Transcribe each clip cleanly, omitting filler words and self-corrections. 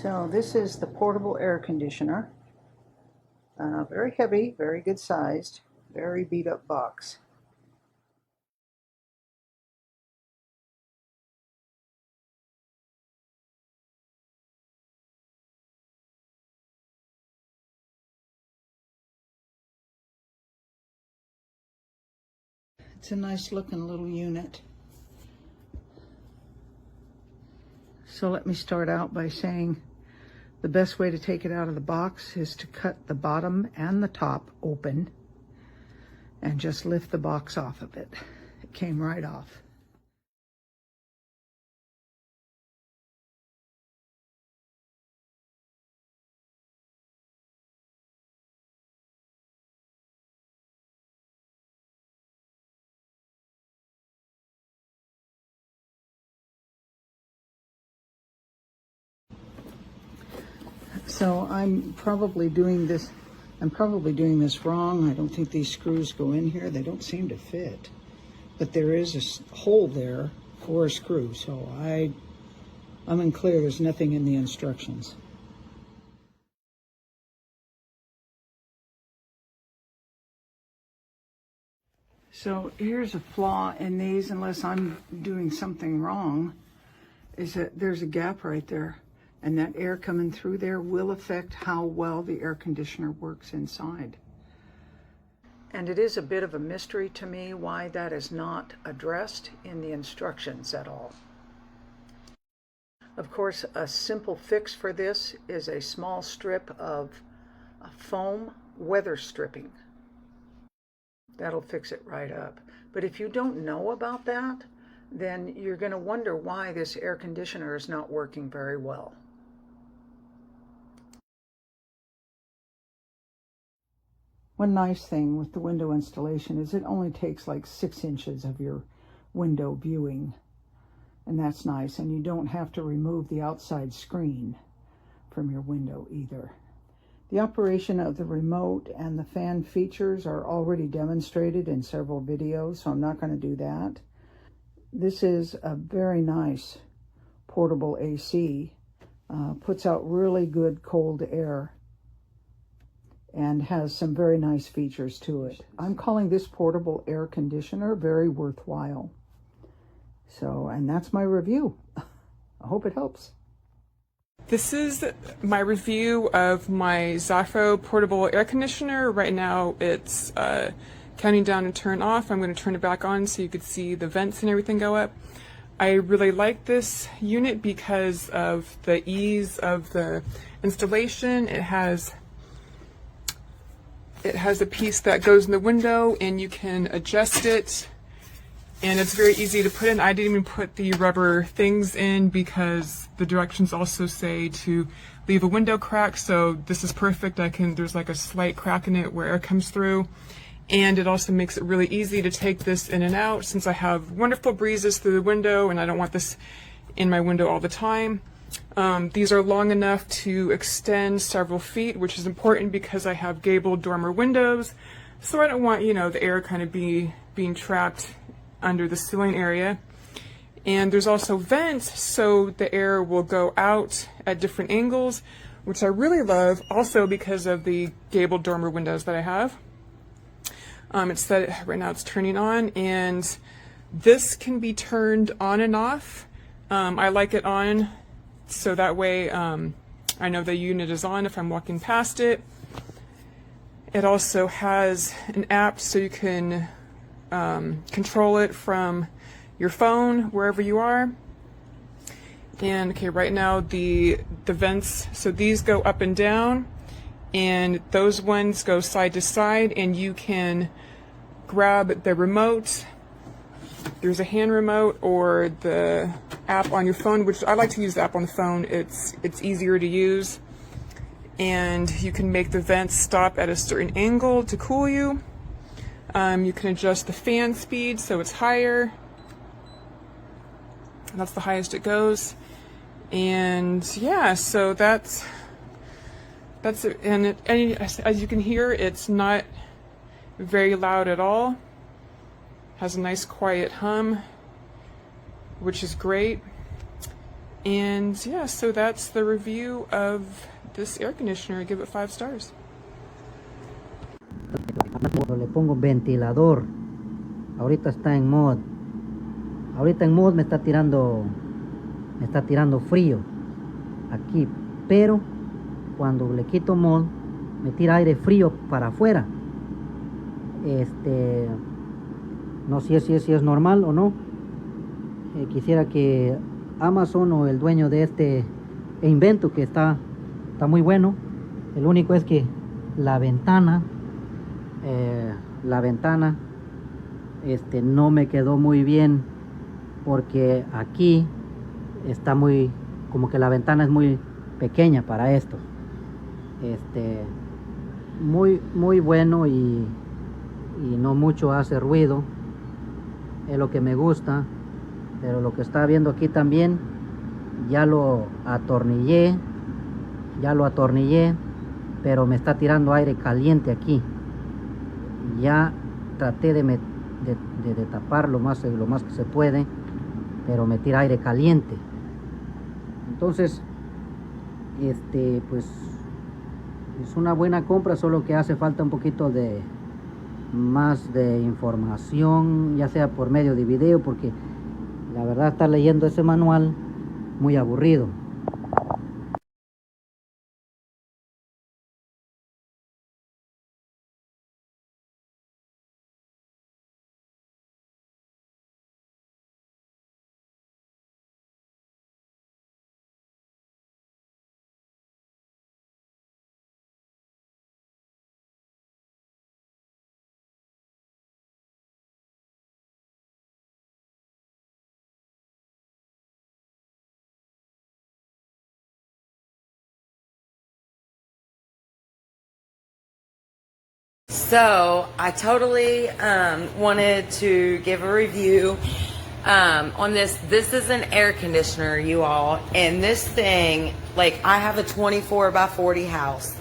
So this is the portable air conditioner. Very heavy, very good sized, very beat up box. It's a nice looking little unit. So let me start out by saying the best way to take it out of the box is to cut the bottom and the top open and just lift the box off of it. It came right off. So I'm probably doing this wrong. I don't think these screws go in here. They don't seem to fit. But there is a hole there for a screw, so I'm unclear. There's nothing in the instructions. So here's a flaw in these, unless I'm doing something wrong, is that there's a gap right there. And that air coming through there will affect how well the air conditioner works inside. And it is a bit of a mystery to me why that is not addressed in the instructions at all. Of course, a simple fix for this is a small strip of foam weather stripping. That'll fix it right up. But if you don't know about that, then you're going to wonder why this air conditioner is not working very well. One nice thing with the window installation is it only takes like 6 inches of your window viewing, and that's nice, and you don't have to remove the outside screen from your window either. The operation of the remote and the fan features are already demonstrated in several videos, so I'm not going to do that. This is a very nice portable AC, puts out really good cold air, and has some very nice features to it. I'm calling this portable air conditioner very worthwhile. So, and that's my review. I hope it helps. This is my review of my ZAFRO portable air conditioner. Right now it's counting down to turn off. I'm going to turn it back on so you could see the vents and everything go up. I really like this unit because of the ease of the installation. It has a piece that goes in the window and you can adjust it, and it's very easy to put in. I didn't even put the rubber things in because the directions also say to leave a window crack, so this is perfect. There's like a slight crack in it where air comes through, and it also makes it really easy to take this in and out since I have wonderful breezes through the window and I don't want this in my window all the time. These are long enough to extend several feet, which is important because I have gabled dormer windows, so I don't want, the air kind of being trapped under the ceiling area. And there's also vents, so the air will go out at different angles, which I really love, also because of the gabled dormer windows that I have. It's set right now, it's turning on, and this can be turned on and off. I like it on, so that way I know the unit is on if I'm walking past it. It also has an app so you can control it from your phone wherever you are. And okay, right now the vents, so these go up and down, and those ones go side to side, and you can grab the remote. There's a hand remote or the app on your phone, which I like to use the app on the phone. It's easier to use, and you can make the vents stop at a certain angle to cool you. You can adjust the fan speed so it's higher. That's the highest it goes. And yeah, so that's it. And as you can hear, it's not very loud at all. Has a nice quiet hum, which is great. And yeah, so that's the review of this air conditioner. I give it 5 stars. Le pongo ventilador. Ahorita está en mod. Ahorita en mod me está tirando frío aquí, pero cuando le quito mod me tira aire frío para afuera. No sé si es normal o no. Quisiera que Amazon o el dueño de este invento, que está muy bueno. El único es que la ventana no me quedó muy bien, porque aquí está como que la ventana es muy pequeña para esto. Muy bueno y no mucho hace ruido, es lo que me gusta. Pero lo que está viendo aquí también, ya lo atornillé, pero me está tirando aire caliente aquí. Ya traté de tapar lo más que se puede, pero me tira aire caliente. Entonces pues es una buena compra, solo que hace falta un poquito más de información, ya sea por medio de video, porque la verdad estar leyendo ese manual muy aburrido. So I totally wanted to give a review on this. This is an air conditioner, you all, and this thing, like, I have a 24x40 house,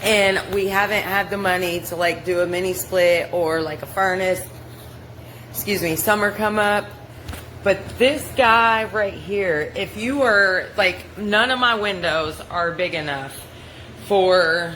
and we haven't had the money to like do a mini split or like a furnace. Excuse me, summer come up. But this guy right here, if you are like, none of my windows are big enough for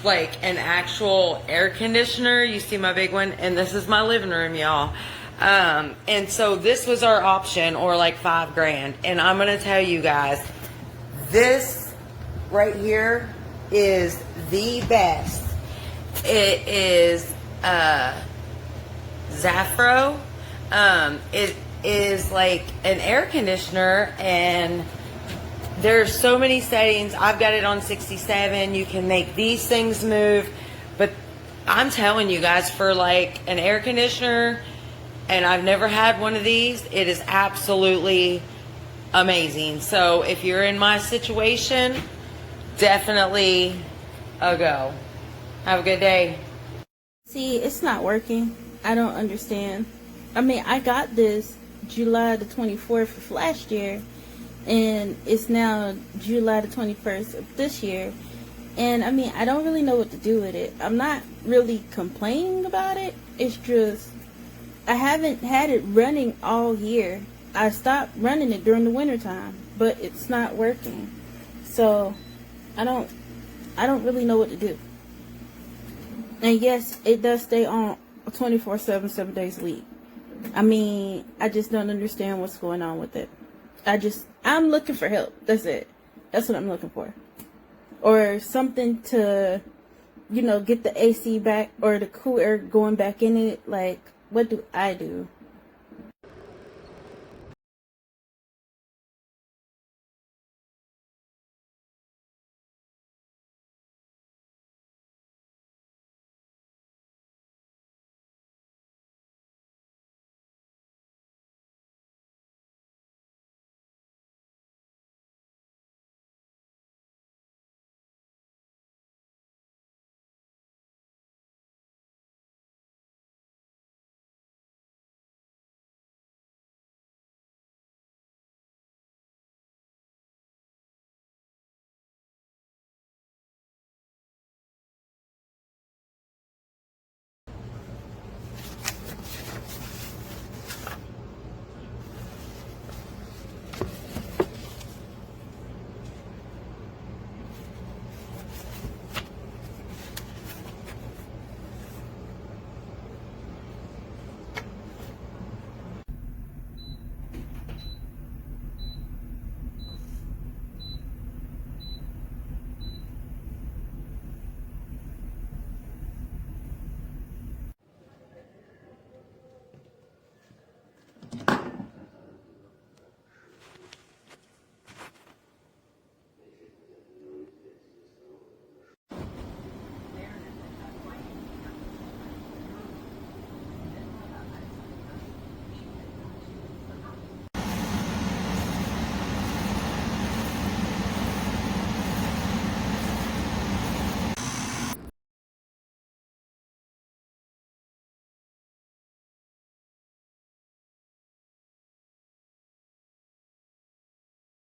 like an actual air conditioner. You see my big one, and this is my living room, y'all. And so this was our option, or like $5,000. And I'm gonna tell you guys, this right here is the best. It is ZAFRO. It is like an air conditioner, and there's so many settings. I've got it on 67. You can make these things move. But I'm telling you guys, for like an air conditioner, and I've never had one of these, it is absolutely amazing. So if you're in my situation, definitely a go. Have a good day. See, it's not working. I don't understand. I mean, I got this July the 24th of last year, and it's now July the 21st of this year. And I mean, I don't really know what to do with it. I'm not really complaining about it. It's just, I haven't had it running all year. I stopped running it during the winter time, but it's not working. So I don't really know what to do. And yes, it does stay on 24/7, 7 days a week. I mean, I just don't understand what's going on with it. I'm looking for help. That's it. That's what I'm looking for. Or something to, get the AC back, or the cool air going back in it. Like, what do I do?